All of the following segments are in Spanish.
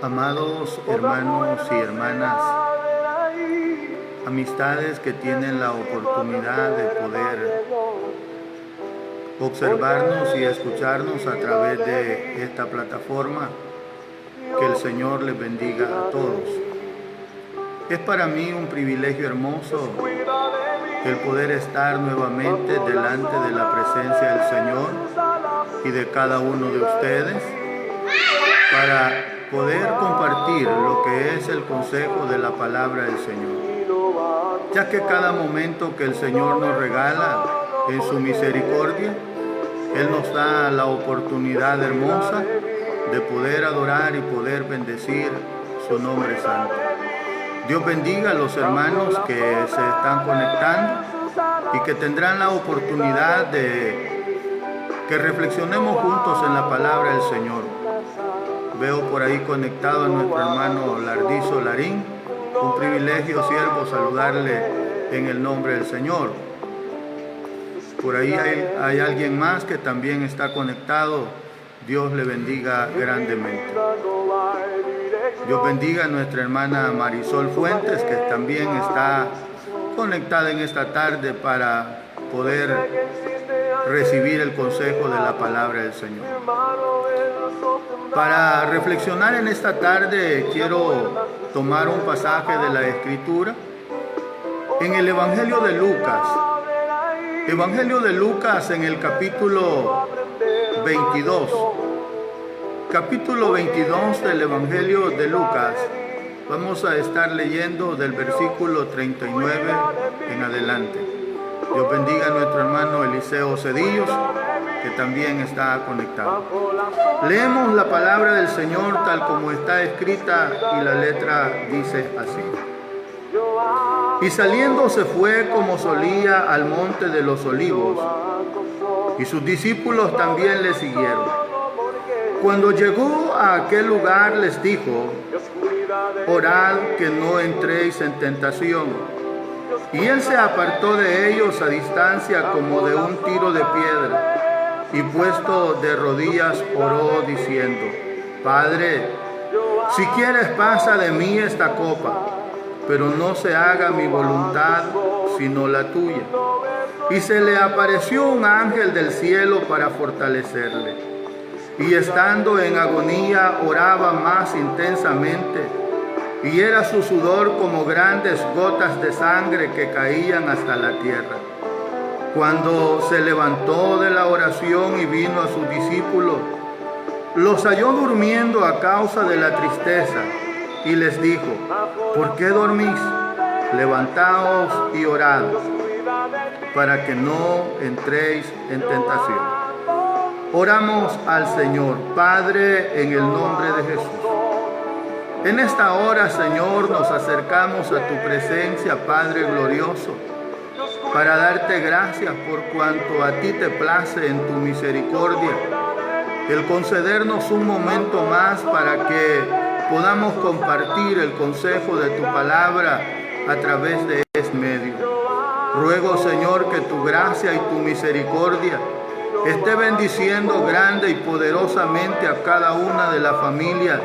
Amados hermanos y hermanas, amistades que tienen la oportunidad de poder observarnos y escucharnos a través de esta plataforma, que el Señor les bendiga a todos. Es para mí un privilegio hermoso el poder estar nuevamente delante de la presencia del Señor y de cada uno de ustedes para poder compartir lo que es el consejo de la palabra del Señor, ya que cada momento que el Señor nos regala en su misericordia, Él nos da la oportunidad hermosa de poder adorar y poder bendecir su nombre santo. Dios bendiga a los hermanos que se están conectando y que tendrán la oportunidad de que reflexionemos juntos en la palabra del Señor. Veo por ahí conectado a nuestro hermano Lardizo Larín. Un privilegio, siervo, saludarle en el nombre del Señor. Por ahí hay alguien más que también está conectado. Dios le bendiga grandemente. Dios bendiga a nuestra hermana Marisol Fuentes, que también está conectada en esta tarde para poder recibir el consejo de la palabra del Señor. Para reflexionar en esta tarde quiero tomar un pasaje de la Escritura en el Evangelio de Lucas. Evangelio de Lucas en el capítulo 22. Capítulo 22 del Evangelio de Lucas. Vamos a estar leyendo del versículo 39 en adelante. Dios bendiga a nuestro hermano Eliseo Cedillos, que también está conectado. Leemos la palabra del Señor tal como está escrita y la letra dice así. Y saliendo se fue como solía al monte de los olivos, y sus discípulos también le siguieron. Cuando llegó a aquel lugar les dijo: orad que no entréis en tentación. Y él se apartó de ellos a distancia como de un tiro de piedra, y puesto de rodillas oró diciendo: Padre, si quieres pasa de mí esta copa, pero no se haga mi voluntad sino la tuya. Y se le apareció un ángel del cielo para fortalecerle. Y estando en agonía oraba más intensamente, y era su sudor como grandes gotas de sangre que caían hasta la tierra. Cuando se levantó de la oración y vino a sus discípulos, los halló durmiendo a causa de la tristeza, y les dijo: ¿por qué dormís? Levantaos y orad, para que no entréis en tentación. Oramos al Señor. Padre, en el nombre de Jesús. En esta hora, Señor, nos acercamos a tu presencia, Padre glorioso, para darte gracias por cuanto a ti te place en tu misericordia el concedernos un momento más para que podamos compartir el consejo de tu palabra a través de este medio. Ruego, Señor, que tu gracia y tu misericordia esté bendiciendo grande y poderosamente a cada una de las familias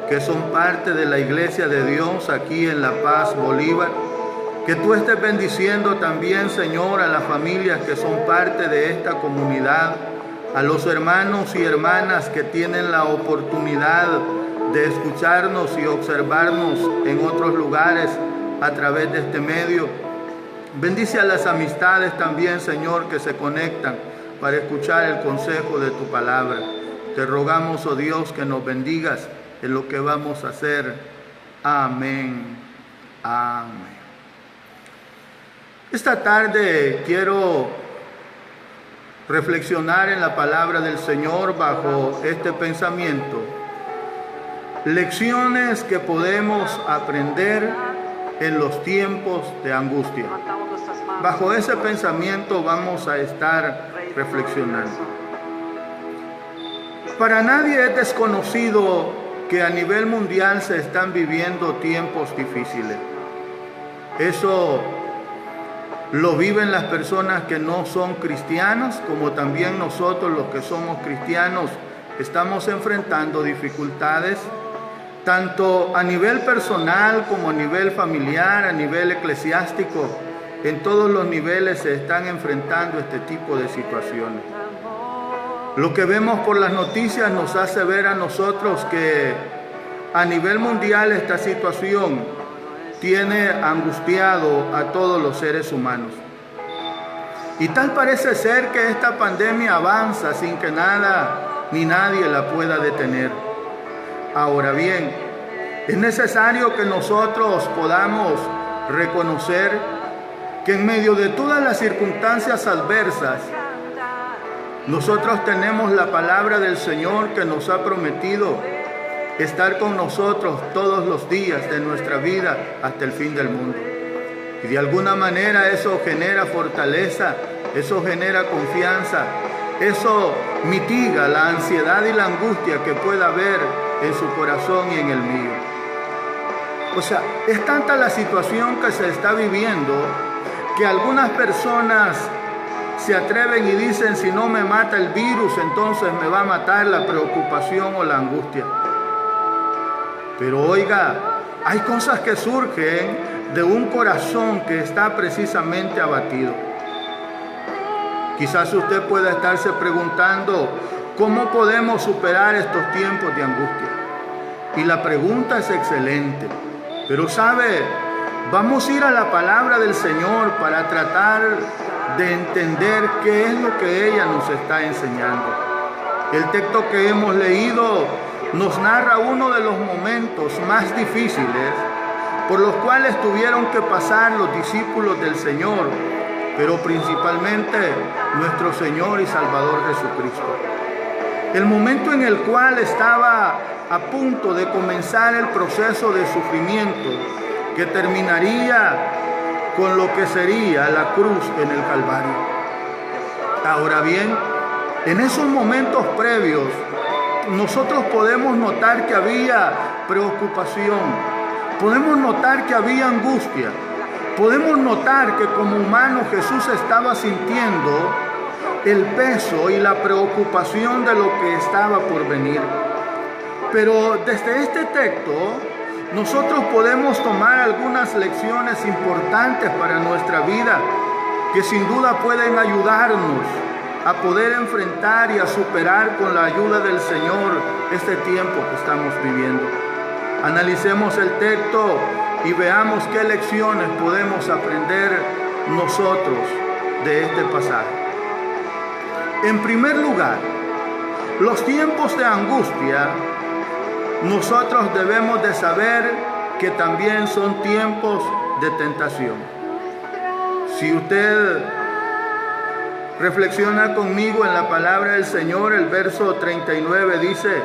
que son parte de la Iglesia de Dios aquí en La Paz, Bolívar. Que tú estés bendiciendo también, Señor, a las familias que son parte de esta comunidad, a los hermanos y hermanas que tienen la oportunidad de escucharnos y observarnos en otros lugares a través de este medio. Bendice a las amistades también, Señor, que se conectan para escuchar el consejo de tu palabra. Te rogamos, oh Dios, que nos bendigas en lo que vamos a hacer. Amén. Amén. Esta tarde quiero reflexionar en la palabra del Señor bajo este pensamiento. Lecciones que podemos aprender en los tiempos de angustia. Bajo ese pensamiento vamos a estar reflexionando. Para nadie es desconocido que a nivel mundial se están viviendo tiempos difíciles. Eso lo viven las personas que no son cristianas, como también nosotros los que somos cristianos estamos enfrentando dificultades, tanto a nivel personal como a nivel familiar, a nivel eclesiástico. En todos los niveles se están enfrentando este tipo de situaciones. Lo que vemos por las noticias nos hace ver a nosotros que a nivel mundial esta situación tiene angustiado a todos los seres humanos. Y tal parece ser que esta pandemia avanza sin que nada ni nadie la pueda detener. Ahora bien, es necesario que nosotros podamos reconocer que en medio de todas las circunstancias adversas, nosotros tenemos la palabra del Señor que nos ha prometido estar con nosotros todos los días de nuestra vida hasta el fin del mundo. Y de alguna manera eso genera fortaleza, eso genera confianza, eso mitiga la ansiedad y la angustia que pueda haber en su corazón y en el mío. O sea, es tanta la situación que se está viviendo que algunas personas se atreven y dicen: si no me mata el virus, entonces me va a matar la preocupación o la angustia. Pero oiga, hay cosas que surgen de un corazón que está precisamente abatido. Quizás usted pueda estarse preguntando: ¿cómo podemos superar estos tiempos de angustia? Y la pregunta es excelente. Pero sabe, vamos a ir a la palabra del Señor para tratar de entender qué es lo que ella nos está enseñando. El texto que hemos leído nos narra uno de los momentos más difíciles por los cuales tuvieron que pasar los discípulos del Señor, pero principalmente nuestro Señor y Salvador Jesucristo. El momento en el cual estaba a punto de comenzar el proceso de sufrimiento que terminaría con lo que sería la cruz en el Calvario. Ahora bien, en esos momentos previos, nosotros podemos notar que había preocupación, podemos notar que había angustia, podemos notar que como humano Jesús estaba sintiendo el peso y la preocupación de lo que estaba por venir. Pero desde este texto nosotros podemos tomar algunas lecciones importantes para nuestra vida que sin duda pueden ayudarnos a poder enfrentar y a superar con la ayuda del Señor este tiempo que estamos viviendo. Analicemos el texto y veamos qué lecciones podemos aprender nosotros de este pasaje. En primer lugar, los tiempos de angustia, nosotros debemos de saber que también son tiempos de tentación. Si usted reflexiona conmigo en la palabra del Señor, el verso 39 dice: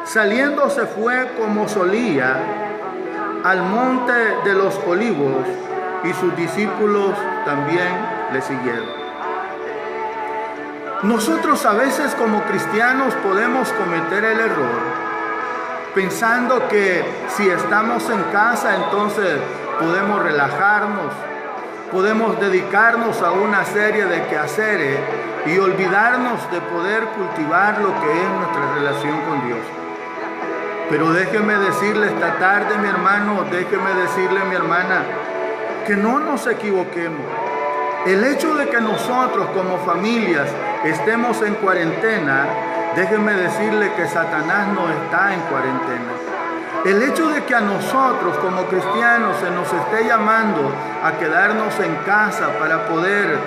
saliendo se fue como solía al monte de los olivos, y sus discípulos también le siguieron. Nosotros a veces como cristianos podemos cometer el error pensando que si estamos en casa entonces podemos relajarnos, podemos dedicarnos a una serie de quehaceres y olvidarnos de poder cultivar lo que es nuestra relación con Dios. Pero déjeme decirle esta tarde, mi hermano, déjeme decirle, mi hermana, que no nos equivoquemos. El hecho de que nosotros como familias estemos en cuarentena, déjeme decirle que Satanás no está en cuarentena. El hecho de que a nosotros como cristianos se nos esté llamando a quedarnos en casa para poder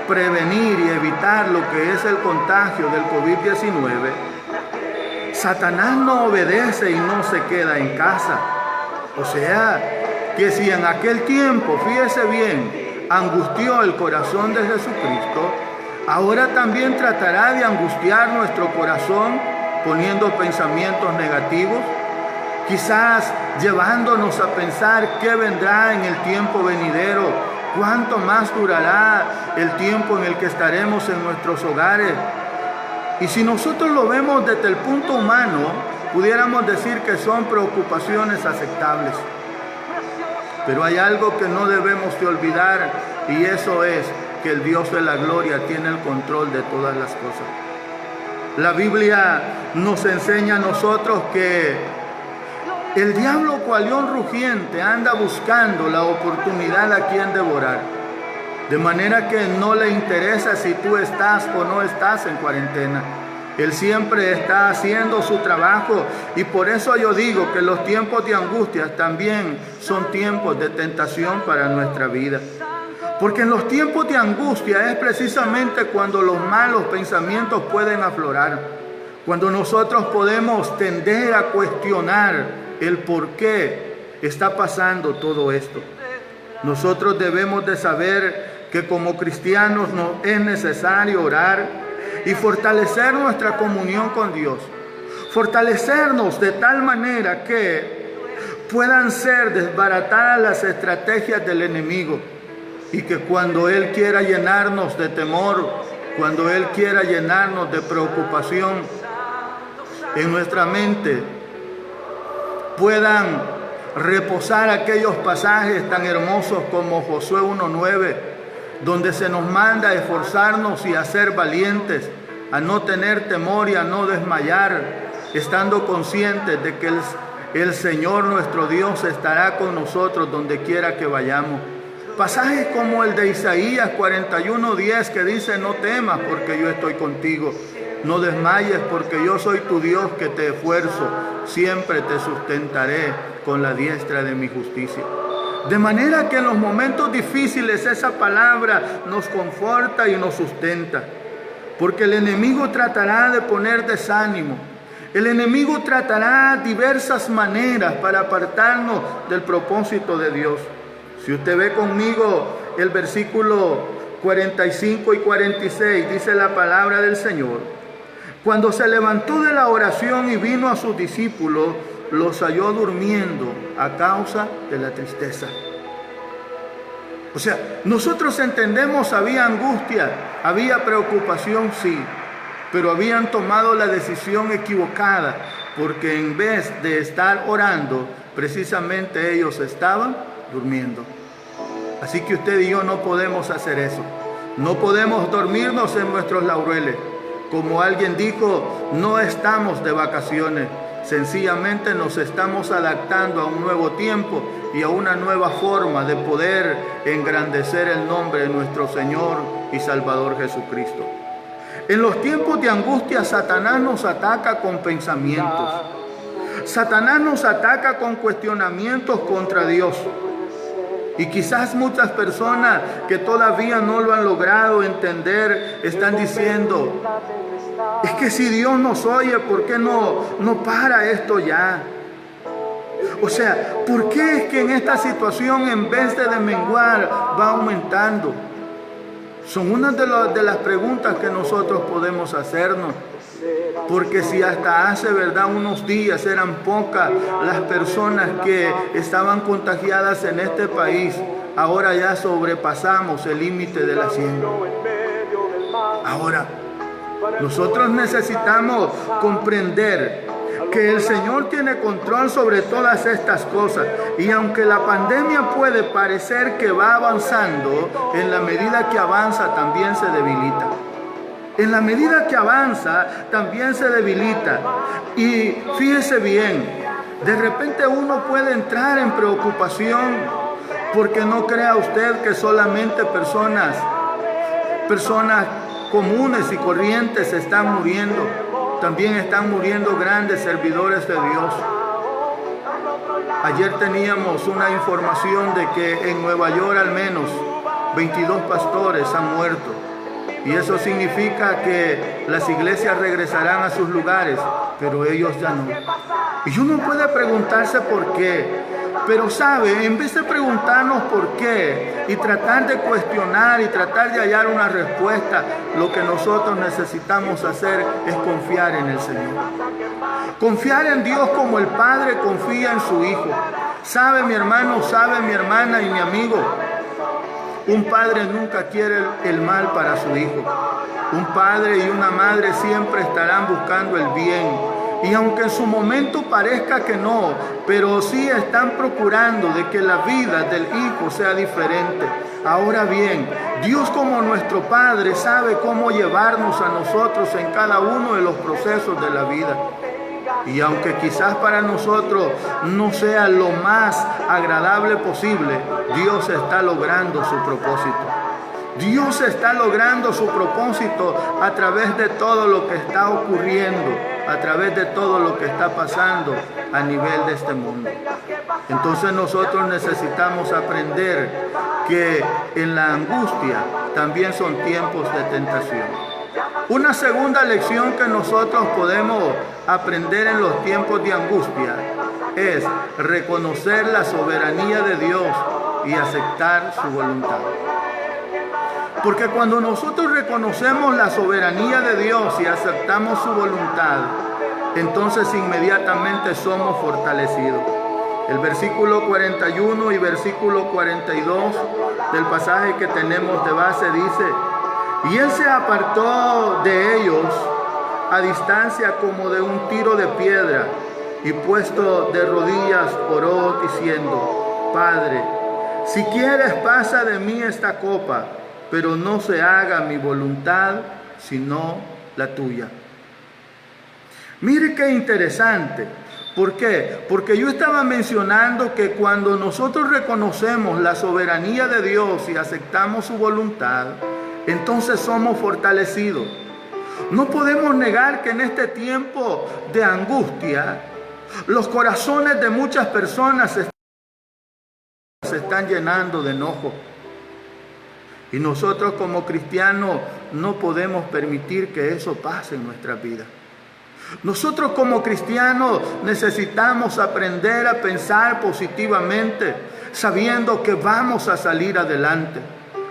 prevenir y evitar lo que es el contagio del COVID-19, Satanás no obedece y no se queda en casa. O sea, que si en aquel tiempo, fíjese bien, angustió el corazón de Jesucristo, ahora también tratará de angustiar nuestro corazón poniendo pensamientos negativos, quizás llevándonos a pensar qué vendrá en el tiempo venidero, cuánto más durará el tiempo en el que estaremos en nuestros hogares. Y si nosotros lo vemos desde el punto humano, pudiéramos decir que son preocupaciones aceptables. Pero hay algo que no debemos de olvidar, y eso es que el Dios de la gloria tiene el control de todas las cosas. La Biblia nos enseña a nosotros que el diablo, cual león rugiente, anda buscando la oportunidad a quien devorar. De manera que no le interesa si tú estás o no estás en cuarentena. Él siempre está haciendo su trabajo, y por eso yo digo que los tiempos de angustia también son tiempos de tentación para nuestra vida. Porque en los tiempos de angustia es precisamente cuando los malos pensamientos pueden aflorar, cuando nosotros podemos tender a cuestionar el por qué está pasando todo esto. Nosotros debemos de saber que como cristianos nos es necesario orar y fortalecer nuestra comunión con Dios. Fortalecernos de tal manera que puedan ser desbaratadas las estrategias del enemigo, y que cuando Él quiera llenarnos de temor, cuando Él quiera llenarnos de preocupación en nuestra mente, puedan reposar aquellos pasajes tan hermosos como Josué 1:9, donde se nos manda a esforzarnos y a ser valientes, a no tener temor y a no desmayar, estando conscientes de que el Señor nuestro Dios estará con nosotros donde quiera que vayamos. Pasajes como el de Isaías 41:10, que dice: no temas porque yo estoy contigo, no desmayes porque yo soy tu Dios que te esfuerzo, siempre te sustentaré con la diestra de mi justicia. De manera que en los momentos difíciles esa palabra nos conforta y nos sustenta, porque el enemigo tratará de poner desánimo. El enemigo tratará diversas maneras para apartarnos del propósito de Dios. Si usted ve conmigo el versículo 45 y 46, dice la palabra del Señor: cuando se levantó de la oración y vino a sus discípulos, los halló durmiendo a causa de la tristeza. O sea, nosotros entendemos, había angustia, había preocupación, sí, pero habían tomado la decisión equivocada, porque en vez de estar orando, precisamente ellos estaban durmiendo. Así que usted y yo no podemos hacer eso. No podemos dormirnos en nuestros laureles. Como alguien dijo, no estamos de vacaciones. Sencillamente nos estamos adaptando a un nuevo tiempo y a una nueva forma de poder engrandecer el nombre de nuestro Señor y Salvador Jesucristo. En los tiempos de angustia, Satanás nos ataca con pensamientos. Satanás nos ataca con cuestionamientos contra Dios. Y quizás muchas personas que todavía no lo han logrado entender están diciendo: es que si Dios nos oye, ¿por qué no para esto ya? O sea, ¿por qué es que en esta situación, en vez de menguar, va aumentando? Son una de las preguntas que nosotros podemos hacernos. Porque si hasta hace, unos días eran pocas las personas que estaban contagiadas en este país, ahora ya sobrepasamos el límite de las 100. Ahora, nosotros necesitamos comprender que el Señor tiene control sobre todas estas cosas, y aunque la pandemia puede parecer que va avanzando, en la medida que avanza también se debilita. En la medida que avanza, también se debilita. Y fíjese bien, de repente uno puede entrar en preocupación, porque no crea usted que solamente personas comunes y corrientes están muriendo. También están muriendo grandes servidores de Dios. Ayer teníamos una información de que en Nueva York al menos 22 pastores han muerto. Y eso significa que las iglesias regresarán a sus lugares, pero ellos ya no. Y uno puede preguntarse por qué, pero sabe, en vez de preguntarnos por qué y tratar de cuestionar y tratar de hallar una respuesta, lo que nosotros necesitamos hacer es confiar en el Señor. Confiar en Dios como el Padre confía en su Hijo. Sabe mi hermano, sabe mi hermana y mi amigo, un padre nunca quiere el mal para su hijo. Un padre y una madre siempre estarán buscando el bien. Y aunque en su momento parezca que no, pero sí están procurando de que la vida del hijo sea diferente. Ahora bien, Dios como nuestro Padre sabe cómo llevarnos a nosotros en cada uno de los procesos de la vida. Y aunque quizás para nosotros no sea lo más agradable posible, Dios está logrando su propósito. Dios está logrando su propósito a través de todo lo que está ocurriendo, a través de todo lo que está pasando a nivel de este mundo. Entonces nosotros necesitamos aprender que en la angustia también son tiempos de tentación. Una segunda lección que nosotros podemos aprender en los tiempos de angustia es reconocer la soberanía de Dios y aceptar su voluntad. Porque cuando nosotros reconocemos la soberanía de Dios y aceptamos su voluntad, entonces inmediatamente somos fortalecidos. El versículo 41 y versículo 42 del pasaje que tenemos de base dice: y él se apartó de ellos a distancia como de un tiro de piedra, y puesto de rodillas oró diciendo: Padre, si quieres pasa de mí esta copa, pero no se haga mi voluntad, sino la tuya. Mire qué interesante. ¿Por qué? Porque yo estaba mencionando que cuando nosotros reconocemos la soberanía de Dios y aceptamos su voluntad, entonces somos fortalecidos. No podemos negar que en este tiempo de angustia, los corazones de muchas personas se están llenando de enojo. Y nosotros como cristianos no podemos permitir que eso pase en nuestra vida. Nosotros como cristianos necesitamos aprender a pensar positivamente, sabiendo que vamos a salir adelante,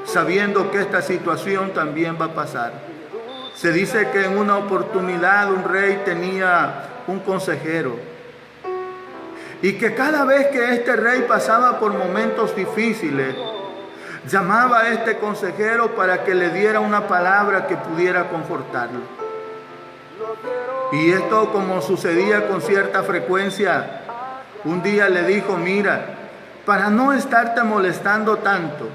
sabiendo que esta situación también va a pasar. Se dice que en una oportunidad un rey tenía un consejero y que cada vez que este rey pasaba por momentos difíciles, llamaba a este consejero para que le diera una palabra que pudiera confortarlo. Y esto, como sucedía con cierta frecuencia, un día le dijo: mira, para no estarte molestando tanto,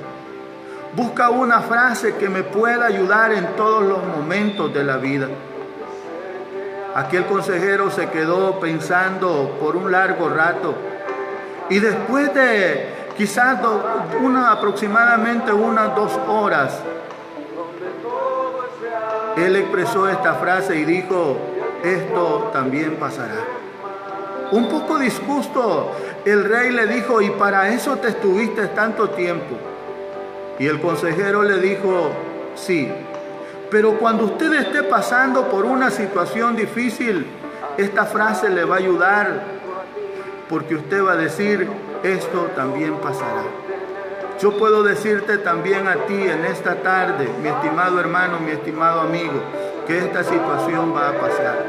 busca una frase que me pueda ayudar en todos los momentos de la vida. Aquel consejero se quedó pensando por un largo rato, y después de quizás aproximadamente unas 2 horas, él expresó esta frase y dijo: esto también pasará. Un poco disgusto, el rey le dijo: ¿y para eso te estuviste tanto tiempo? Y el consejero le dijo: sí, pero cuando usted esté pasando por una situación difícil, esta frase le va a ayudar, porque usted va a decir: esto también pasará. Yo puedo decirte también a ti en esta tarde, mi estimado hermano, mi estimado amigo, que esta situación va a pasar.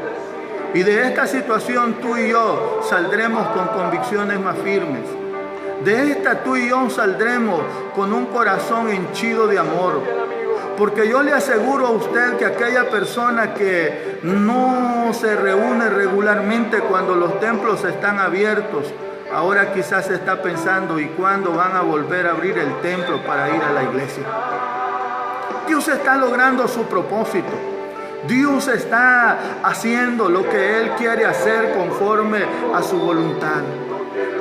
Y de esta situación tú y yo saldremos con convicciones más firmes. De esta tú y yo saldremos con un corazón henchido de amor. Porque yo le aseguro a usted que aquella persona que no se reúne regularmente cuando los templos están abiertos, ahora quizás se está pensando: ¿y cuándo van a volver a abrir el templo para ir a la iglesia? Dios está logrando su propósito. Dios está haciendo lo que Él quiere hacer conforme a su voluntad.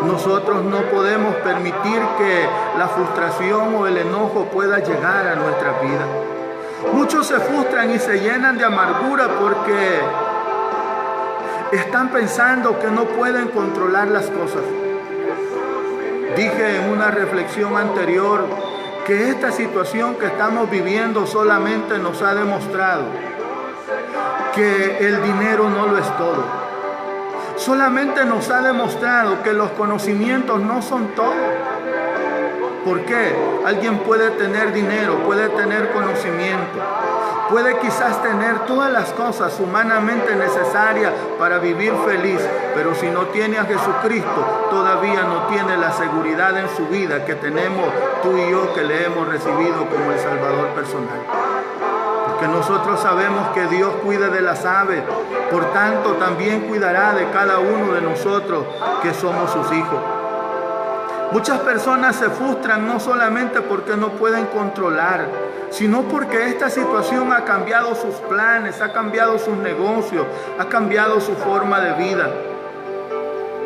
Nosotros no podemos permitir que la frustración o el enojo pueda llegar a nuestra vida. Muchos se frustran y se llenan de amargura porque están pensando que no pueden controlar las cosas. Dije en una reflexión anterior que esta situación que estamos viviendo solamente nos ha demostrado que el dinero no lo es todo. Solamente nos ha demostrado que los conocimientos no son todo. ¿Por qué? Alguien puede tener dinero, puede tener conocimiento, puede quizás tener todas las cosas humanamente necesarias para vivir feliz, pero si no tiene a Jesucristo, todavía no tiene la seguridad en su vida que tenemos tú y yo, que le hemos recibido como el Salvador personal. porque nosotros sabemos que Dios cuida de las aves, por tanto también cuidará de cada uno de nosotros que somos sus hijos. Muchas personas se frustran no solamente porque no pueden controlar, sino porque esta situación ha cambiado sus planes, ha cambiado sus negocios, ha cambiado su forma de vida.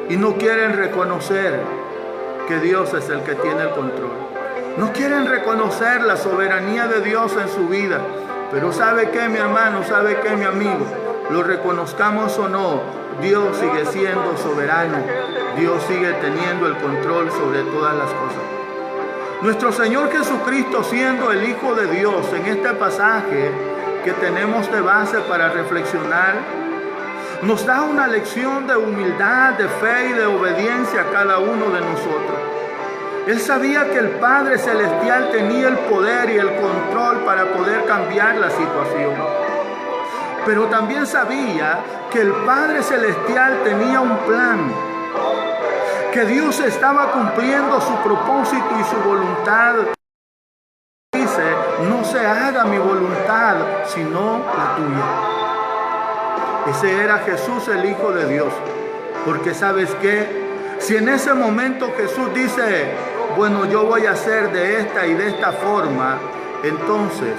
Y no quieren reconocer que Dios es el que tiene el control. No quieren reconocer la soberanía de Dios en su vida. Pero ¿sabe qué, mi hermano? ¿Sabe qué, mi amigo? Lo reconozcamos o no, Dios sigue siendo soberano. Dios sigue teniendo el control sobre todas las cosas. Nuestro Señor Jesucristo, siendo el Hijo de Dios, en este pasaje que tenemos de base para reflexionar, nos da una lección de humildad, de fe y de obediencia a cada uno de nosotros. Él sabía que el Padre Celestial tenía el poder y el control para poder cambiar la situación. Pero también sabía que el Padre Celestial tenía un plan, que Dios estaba cumpliendo su propósito y su voluntad. Dice, no se haga mi voluntad, sino la tuya. Ese era Jesús, el Hijo de Dios. Porque ¿sabes qué? Si en ese momento Jesús dice, bueno, yo voy a hacer de esta y de esta forma, entonces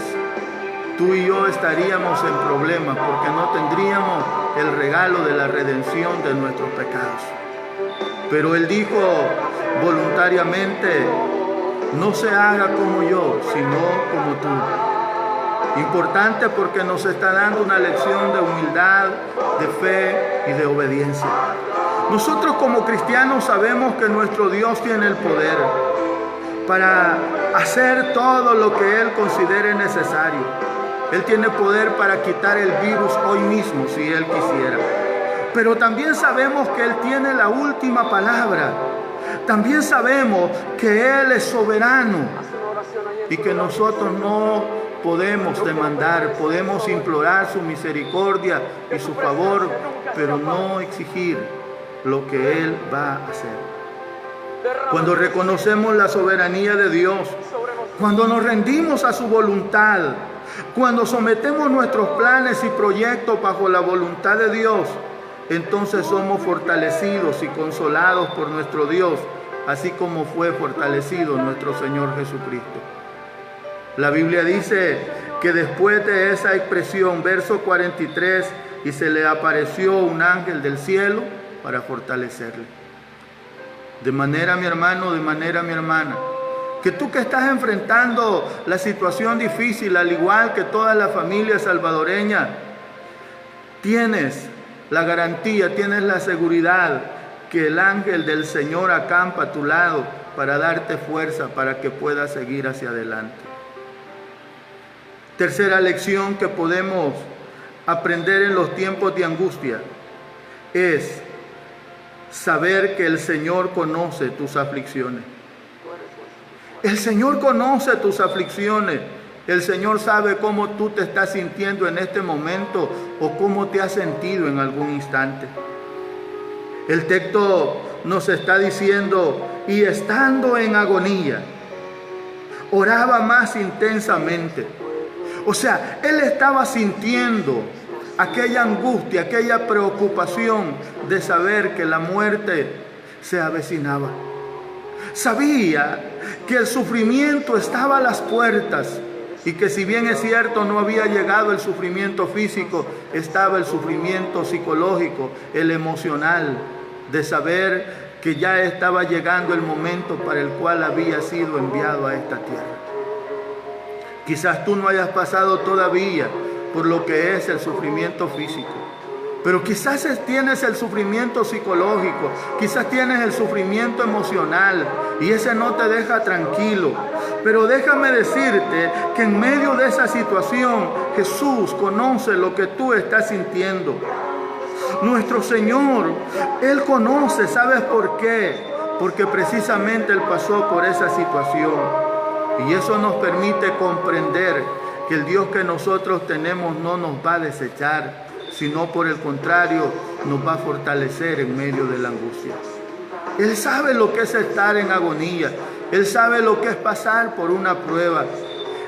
tú y yo estaríamos en problemas porque no tendríamos el regalo de la redención de nuestros pecados. Pero Él dijo voluntariamente, no se haga como yo, sino como tú. Importante porque nos está dando una lección de humildad, de fe y de obediencia. Nosotros como cristianos sabemos que nuestro Dios tiene el poder para hacer todo lo que Él considere necesario. Él tiene poder para quitar el virus hoy mismo si Él quisiera. Pero también sabemos que Él tiene la última palabra. También sabemos que Él es soberano y que nosotros no podemos demandar, podemos implorar su misericordia y su favor, pero no exigir lo que Él va a hacer. Cuando reconocemos la soberanía de Dios, cuando nos rendimos a su voluntad, cuando sometemos nuestros planes y proyectos bajo la voluntad de Dios, entonces somos fortalecidos y consolados por nuestro Dios, así como fue fortalecido nuestro Señor Jesucristo. La Biblia dice que después de esa expresión, verso 43, y se le apareció un ángel del cielo para fortalecerle. De manera, mi hermano, de manera, mi hermana, que tú que estás enfrentando la situación difícil, al igual que toda la familia salvadoreña, tienes la garantía, tienes la seguridad que el ángel del Señor acampa a tu lado para darte fuerza para que puedas seguir hacia adelante. Tercera lección que podemos aprender en los tiempos de angustia es saber que el Señor conoce tus aflicciones. El Señor conoce tus aflicciones. El Señor sabe cómo tú te estás sintiendo en este momento o cómo te has sentido en algún instante. El texto nos está diciendo, y estando en agonía, oraba más intensamente. O sea, él estaba sintiendo aquella angustia, aquella preocupación de saber que la muerte se avecinaba. Sabía que el sufrimiento estaba a las puertas y que si bien es cierto no había llegado el sufrimiento físico, estaba el sufrimiento psicológico, el emocional, de saber que ya estaba llegando el momento para el cual había sido enviado a esta tierra. Quizás tú no hayas pasado todavía por lo que es el sufrimiento físico, pero quizás tienes el sufrimiento psicológico, quizás tienes el sufrimiento emocional y ese no te deja tranquilo. Pero déjame decirte que en medio de esa situación Jesús conoce lo que tú estás sintiendo. Nuestro Señor, Él conoce, ¿sabes por qué? Porque precisamente Él pasó por esa situación. Y eso nos permite comprender que el Dios que nosotros tenemos no nos va a desechar, sino por el contrario, nos va a fortalecer en medio de la angustia. Él sabe lo que es estar en agonía. Él sabe lo que es pasar por una prueba.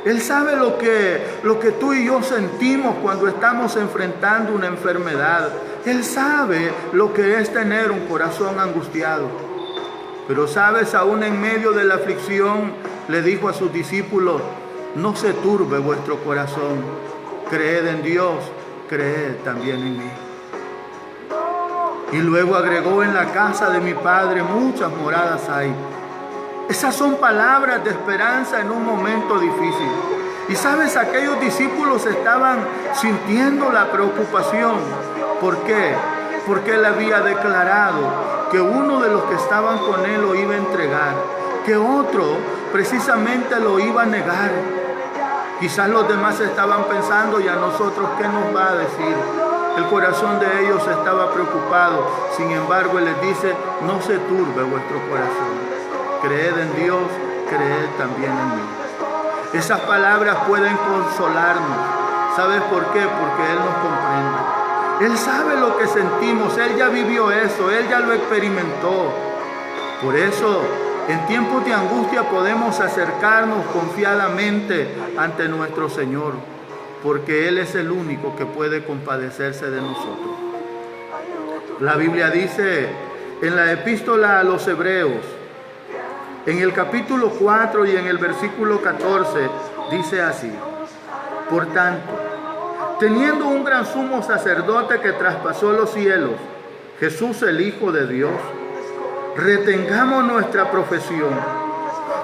Él sabe lo que tú y yo sentimos cuando estamos enfrentando una enfermedad. Él sabe lo que es tener un corazón angustiado. Pero sabes, aún en medio de la aflicción, le dijo a sus discípulos: no se turbe vuestro corazón. Creed en Dios, creed también en mí. Y luego agregó: en la casa de mi Padre muchas moradas hay. Esas son palabras de esperanza en un momento difícil. Y sabes, aquellos discípulos estaban sintiendo la preocupación. ¿Por qué? Porque Él había declarado que uno de los que estaban con Él lo iba a entregar, que otro precisamente lo iba a negar. Quizás los demás estaban pensando: ¿y a nosotros qué nos va a decir? El corazón de ellos estaba preocupado. Sin embargo, Él les dice: no se turbe vuestro corazón. Creed en Dios, creed también en mí. Esas palabras pueden consolarnos. ¿Sabes por qué? Porque Él nos comprende. Él sabe lo que sentimos. Él ya vivió eso. Él ya lo experimentó. Por eso, en tiempos de angustia podemos acercarnos confiadamente ante nuestro Señor, porque Él es el único que puede compadecerse de nosotros. La Biblia dice en la epístola a los Hebreos, en el capítulo 4 y en el versículo 14, dice así: por tanto, teniendo un gran sumo sacerdote que traspasó los cielos, Jesús el Hijo de Dios, retengamos nuestra profesión,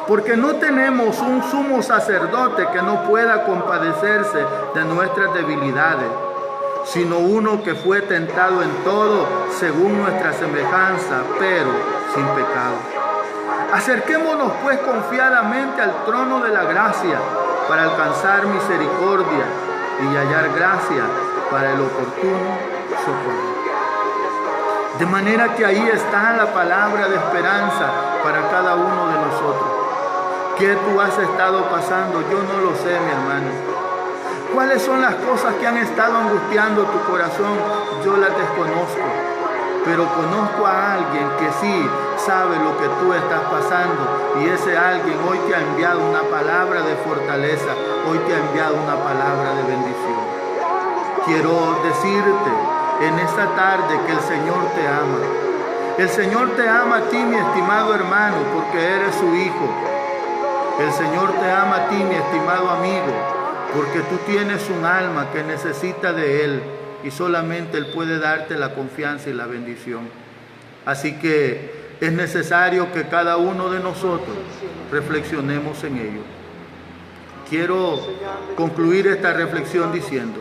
porque no tenemos un sumo sacerdote que no pueda compadecerse de nuestras debilidades, sino uno que fue tentado en todo según nuestra semejanza, pero sin pecado. Acerquémonos pues confiadamente al trono de la gracia para alcanzar misericordia y hallar gracia para el oportuno socorro. De manera que ahí está la palabra de esperanza para cada uno de nosotros. ¿Qué tú has estado pasando? Yo no lo sé, mi hermano. ¿Cuáles son las cosas que han estado angustiando tu corazón? Yo las desconozco. Pero conozco a alguien que sí sabe lo que tú estás pasando. Y ese alguien hoy te ha enviado una palabra de fortaleza. Hoy te ha enviado una palabra de bendición. Quiero decirte en esta tarde que el Señor te ama. El Señor te ama a ti, mi estimado hermano, porque eres su hijo. El Señor te ama a ti, mi estimado amigo, porque tú tienes un alma que necesita de Él y solamente Él puede darte la confianza y la bendición. Así que es necesario que cada uno de nosotros reflexionemos en ello. Quiero concluir esta reflexión diciendo: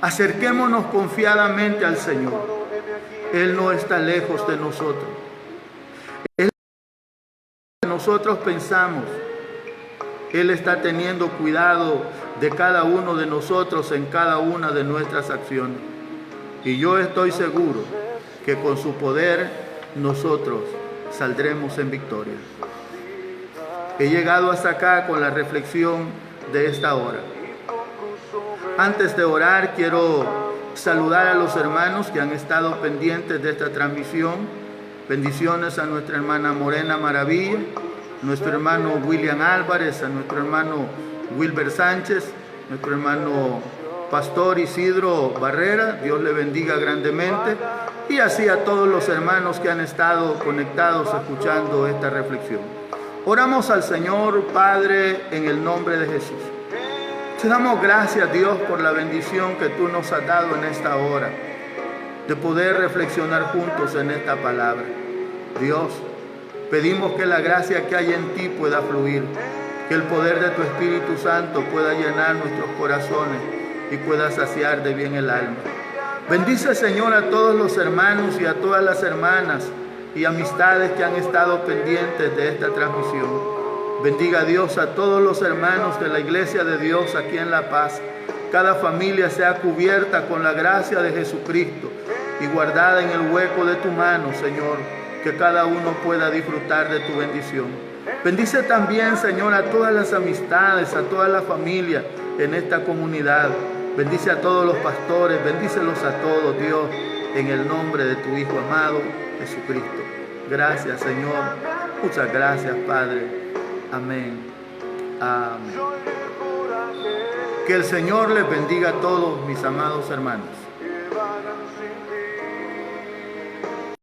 acerquémonos confiadamente al Señor. Él no está lejos de nosotros. Él, nosotros pensamos, Él está teniendo cuidado de cada uno de nosotros en cada una de nuestras acciones. Y yo estoy seguro que con su poder nosotros saldremos en victoria. He llegado hasta acá con la reflexión de esta hora. Antes de orar, quiero saludar a los hermanos que han estado pendientes de esta transmisión. Bendiciones a nuestra hermana Morena Maravilla, nuestro hermano William Álvarez, a nuestro hermano Wilber Sánchez, nuestro hermano Pastor Isidro Barrera. Dios le bendiga grandemente. Y así a todos los hermanos que han estado conectados escuchando esta reflexión. Oramos al Señor. Padre, en el nombre de Jesús. Te damos gracias, Dios, por la bendición que tú nos has dado en esta hora, de poder reflexionar juntos en esta palabra. Dios, pedimos que la gracia que hay en ti pueda fluir, que el poder de tu Espíritu Santo pueda llenar nuestros corazones y pueda saciar de bien el alma. Bendice, Señor, a todos los hermanos y a todas las hermanas y amistades que han estado pendientes de esta transmisión. Bendiga a Dios a todos los hermanos de la Iglesia de Dios aquí en La Paz. Cada familia sea cubierta con la gracia de Jesucristo y guardada en el hueco de tu mano, Señor, que cada uno pueda disfrutar de tu bendición. Bendice también, Señor, a todas las amistades, a toda la familia en esta comunidad. Bendice a todos los pastores, bendícelos a todos, Dios, en el nombre de tu Hijo amado, Jesucristo. Gracias, Señor. Muchas gracias, Padre. Amén Amén. Que el Señor les bendiga a todos, mis amados hermanos.